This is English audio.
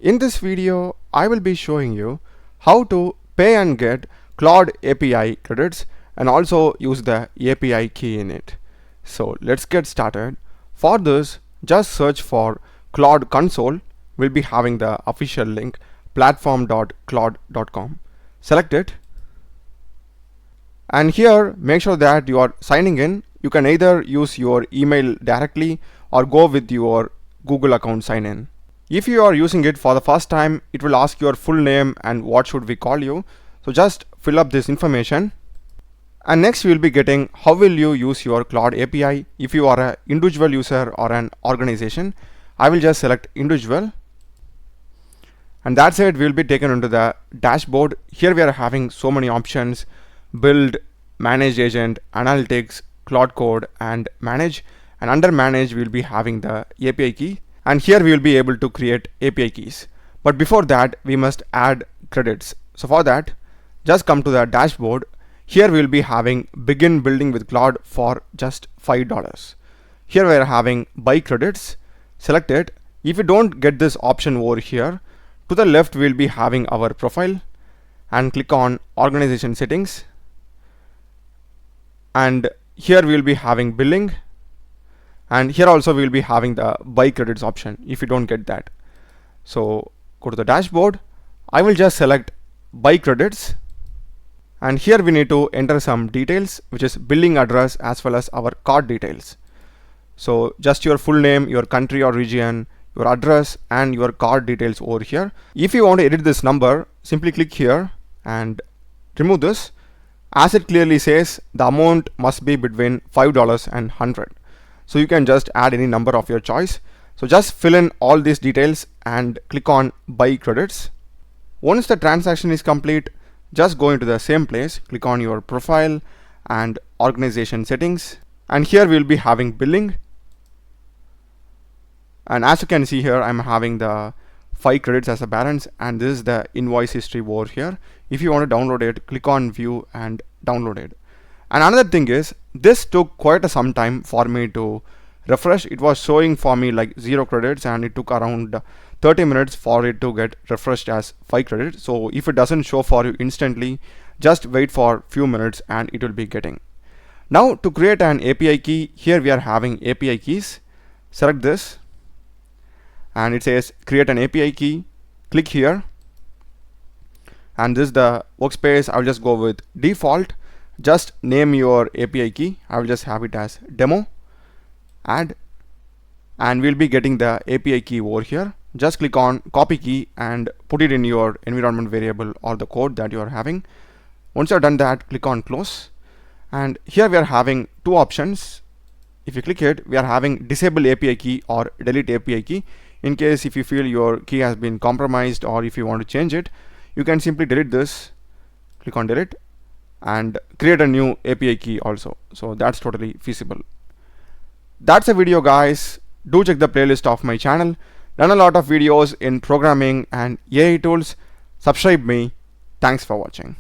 In this video, I will be showing you how to pay and get Claude API credits and also use the API key in it. So let's get started. For this, just search for Claude console. We'll be having the official link platform.claude.com. Select it. And here, make sure that you are signing in. You can either use your email directly or go with your Google account sign in. If you are using it for the first time, it will ask your full name and what should we call you. So just fill up this information. And next you will be getting how will you use your Claude API. If you are an individual user or an organization, I will just select individual. And that's it, we will be taken into the dashboard. Here we are having so many options: build, manage agent, analytics, Claude code, and manage. And under manage we will be having the API key. And here we will be able to create API keys. But before that, we must add credits. So for that, just come to the dashboard. Here we will be having begin building with Claude for just $5. Here we are having buy credits. Select it. If you don't get this option over here, to the left we will be having our profile and click on organization settings. And here we will be having billing. And here also we will be having the buy credits option if you don't get that. So go to the dashboard. I will just select buy credits. And here we need to enter some details, which is billing address as well as our card details. So just your full name, your country or region, your address, and your card details over here. If you want to edit this number, simply click here and remove this. As it clearly says, the amount must be between $5 and $100. So you can just add any number of your choice. So just fill in all these details and click on buy credits. Once the transaction is complete, just go into the same place, click on your profile and organization settings. And here we'll be having billing. And as you can see here, I'm having the 5 credits as a balance, and this is the invoice history over here. If you want to download it, click on view and download it. And another thing is, this took quite some time for me to refresh. It was showing for me like 0 credits, and it took around 30 minutes for it to get refreshed as 5 credits. So if it doesn't show for you instantly, just wait for few minutes and it will be getting. Now to create an API key, here we are having API keys. Select this and it says create an API key. Click here, and this is the workspace. I'll just go with default. Just name your API key. I will just have it as demo. Add, and we'll be getting the API key over here. Just click on copy key and put it in your environment variable or the code that you are having. Once you're done that, click on close. And here we are having two options. If you click it, we are having disable API key or delete API key. In case if you feel your key has been compromised or if you want to change it, you can simply delete this. Click on delete and create a new API key also. So that's totally feasible. That's a video, guys. Do check the playlist of my channel. Done a lot of videos in programming and AI tools. Subscribe me. Thanks for watching.